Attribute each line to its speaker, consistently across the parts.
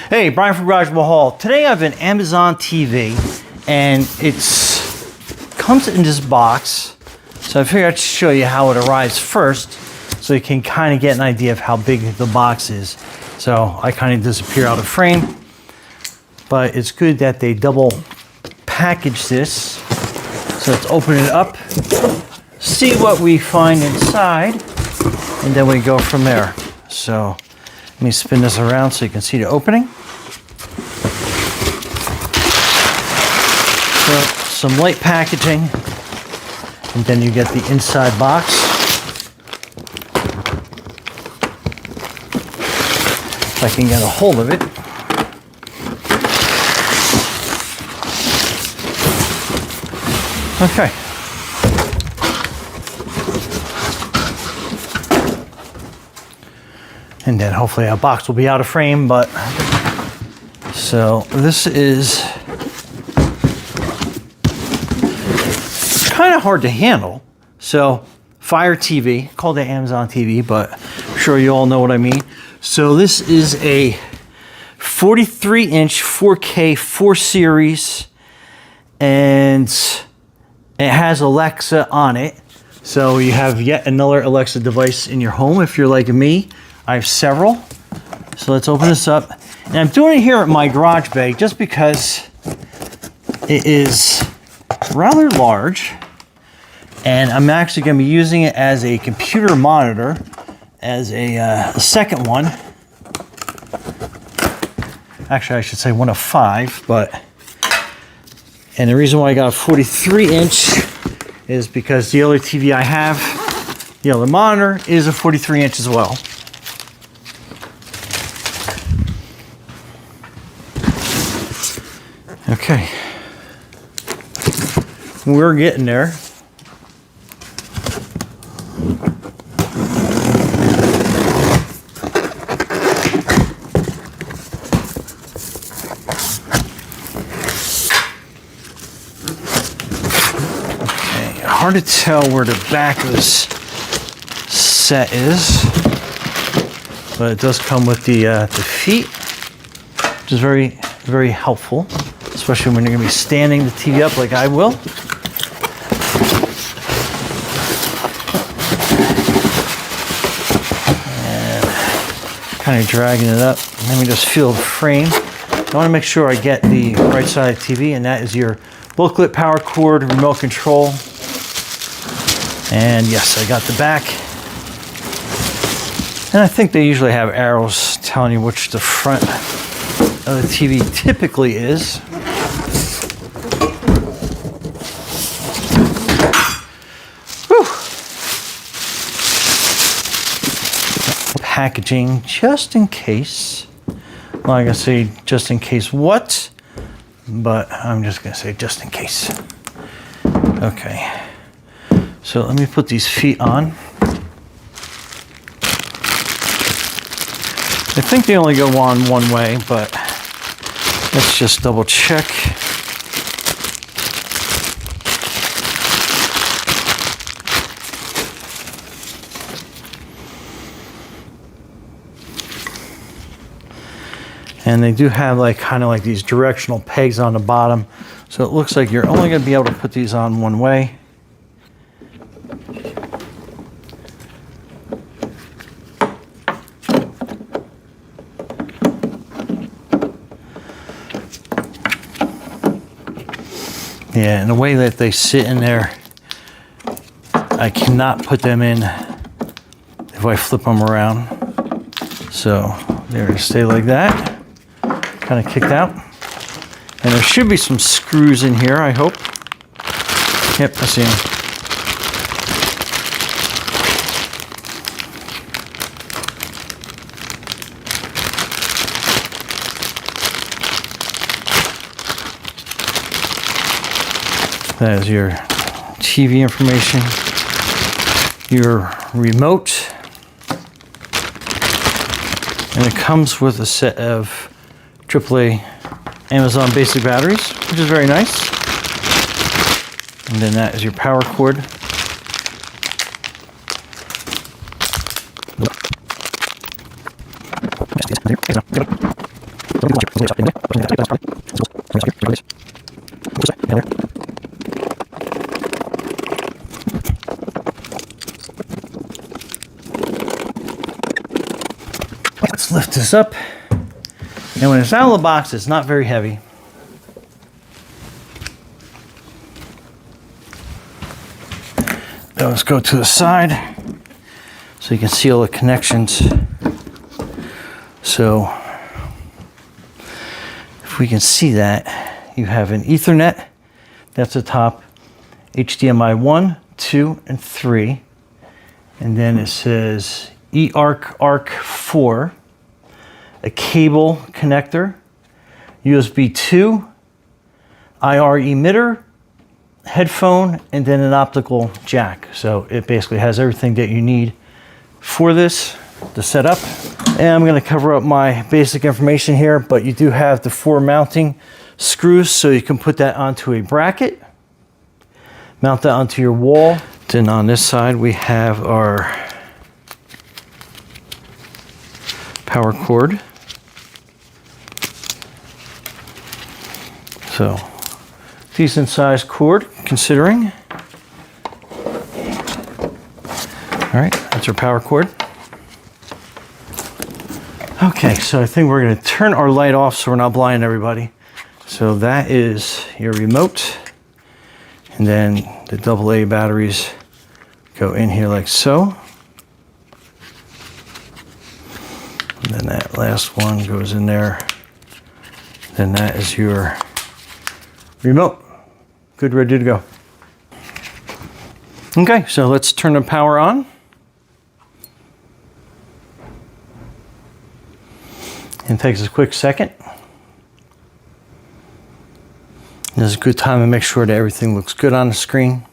Speaker 1: Hey, Brian from Garage Hall. Today I have an Amazon TV, and comes in this box. So I figured I'd show you how it arrives first, so you can kind of get an idea of how big the box is. So I kind of disappear out of frame, but it's good that they double package this. So let's open it up, see what we find inside, and then we go from there. So let me spin this around so you can see the opening. So some light packaging, and then you get the inside box. If I can get a hold of it. Okay. And then hopefully our box will be out of frame, but so this is kind of hard to handle. So Fire TV, called it Amazon TV, but I'm sure you all know what I mean. So this is a 43-inch 4K 4 series, and it has Alexa on it. So you have yet another Alexa device in your home if you're like me. I have several. So let's open this up. And I'm doing it here at my garage bay just because it is rather large. And I'm actually going to be using it as a computer monitor, as a second one. Actually, I should say one of 5, but... And the reason why I got a 43-inch is because the other TV I have, the other monitor, is a 43-inch as well. Okay. We're getting there. Hard to tell where the back of this set is, but it does come with the feet, which is very, very helpful, especially when you're going to be standing the TV up like I will. And kind of dragging it up. Let me just feel the frame. I want to make sure I get the right side of the TV, and that is your booklet, power cord, remote control. And yes, I got the back. And I think they usually have arrows telling you which the front of the TV typically is. Whew. Packaging just in case. Well, I'm gonna say just in case what? But I'm just gonna say just in case. Okay. So let me put these feet on. I think they only go on one way, but let's just double check. And they do have like kind of like these directional pegs on the bottom. So it looks like you're only going to be able to put these on one way. Yeah, and the way that they sit in there, I cannot put them in if I flip them around. So they're going to stay like that, kind of kicked out. And there should be some screws in here, I hope. Yep, I see them. That is your TV information, your remote, and it comes with a set of AAA Amazon basic batteries, which is very nice. And then that is your power cord. Let's lift this up. And when it's out of the box, it's not very heavy. Now let's go to the side so you can see all the connections. So if we can see that, you have an Ethernet, that's the top, HDMI 1, 2, and 3. And then it says eARC4, a cable connector, USB 2, IR emitter, headphone, and then an optical jack. So it basically has everything that you need for this to set up. And I'm going to cover up my basic information here, but you do have the 4 mounting screws, so you can put that onto a bracket, mount that onto your wall. Then on this side we have our power cord. So decent sized cord considering. All right, that's our power cord. Okay, so I think we're going to turn our light off so we're not blinding everybody. So that is your remote. And then the AA batteries go in here like so. And then that last one goes in there. Then that is your remote. Good, ready to go. Okay, so let's turn the power on. It takes a quick second. This is a good time to make sure that everything looks good on the screen.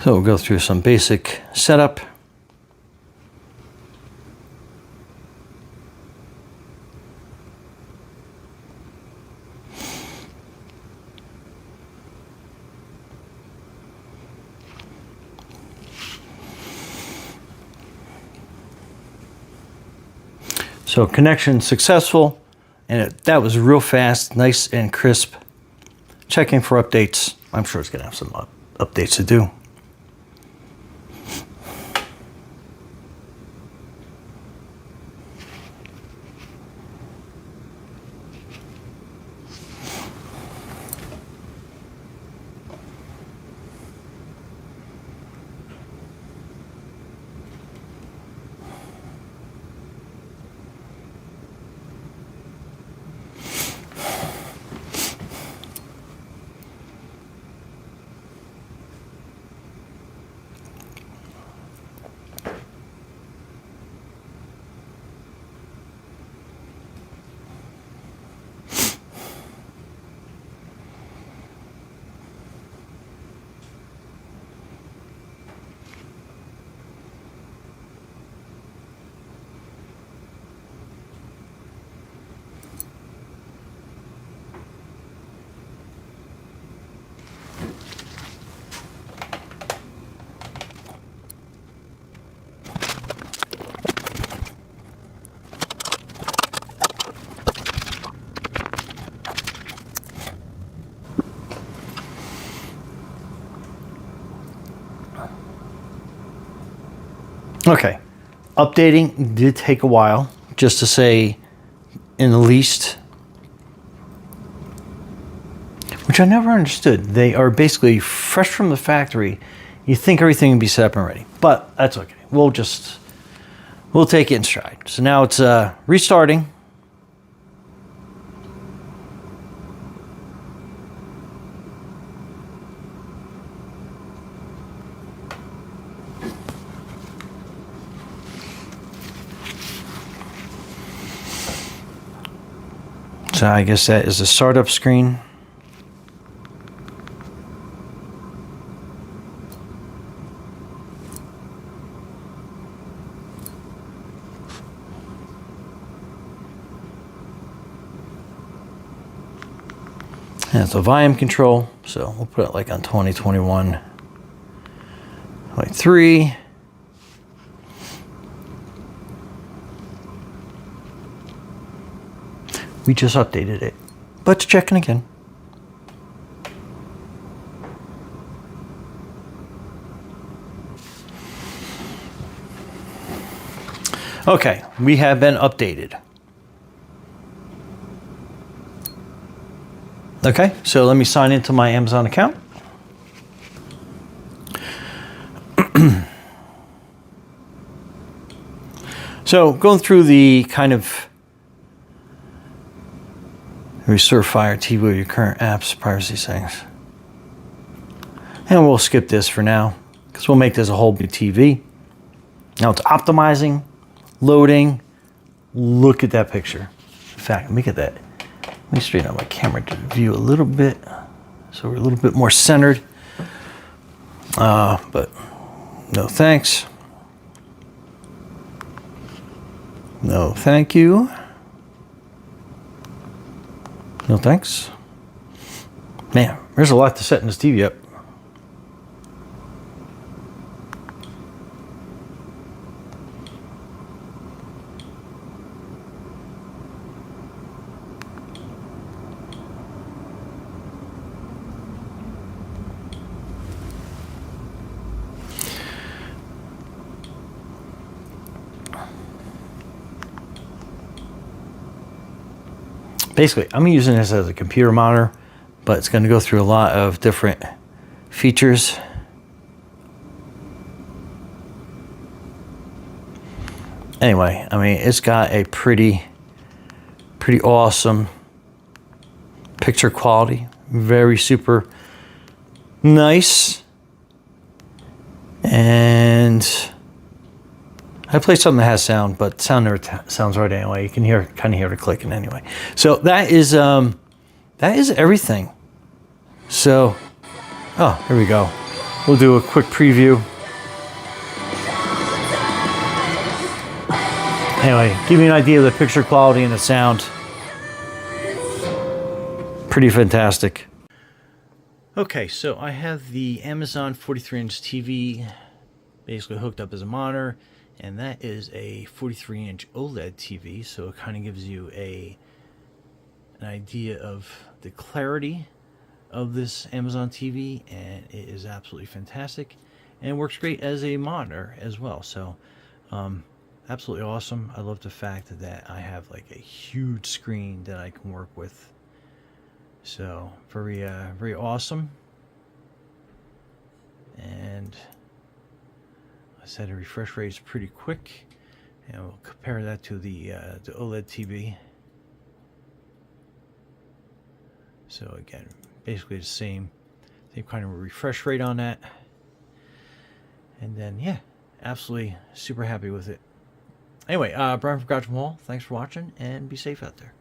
Speaker 1: So we'll go through some basic setup. So connection successful, and that was real fast, nice and crisp. Checking for updates. I'm sure it's gonna have some updates to do. Okay, updating did take a while, just to say in the least, which I never understood. They are basically fresh from the factory. You think everything would be set up and ready, but that's okay. We'll take it in stride. So now it's restarting. So I guess that is the startup screen. And it's a volume control, so we'll put it like on 2021, 23. We just updated it, but it's checking again. Okay, we have been updated. Okay, so let me sign into my Amazon account. So going through the kind of restore Fire TV with your current apps, privacy settings. And we'll skip this for now because we'll make this a whole new TV. Now it's optimizing, loading. Look at that picture. In fact, let me get that. Let me straighten out my camera to view a little bit so we're a little bit more centered. But no thanks. No thank you. No thanks. Man, there's a lot to setting this TV up. Basically, I'm using this as a computer monitor, but it's going to go through a lot of different features. Anyway, I mean, it's got a pretty awesome picture quality. Very super nice. And I play something that has sound, but sound never sounds right anyway. You can kind of hear the clicking anyway. So that is everything. So, oh, here we go. We'll do a quick preview. Anyway, give you an idea of the picture quality and the sound. Pretty fantastic. Okay, so I have the Amazon 43-inch TV basically hooked up as a monitor. And that is a 43-inch OLED TV, so it kind of gives you an idea of the clarity of this Amazon TV, and it is absolutely fantastic, and it works great as a monitor as well. So, absolutely awesome. I love the fact that I have like a huge screen that I can work with. So, very awesome. And I said the refresh rate is pretty quick, and we'll compare that to the OLED TV. So again, basically the same kind of refresh rate on that. And then yeah, absolutely super happy with it. Anyway, Brian from Gotcha Mall. Thanks for watching, and be safe out there.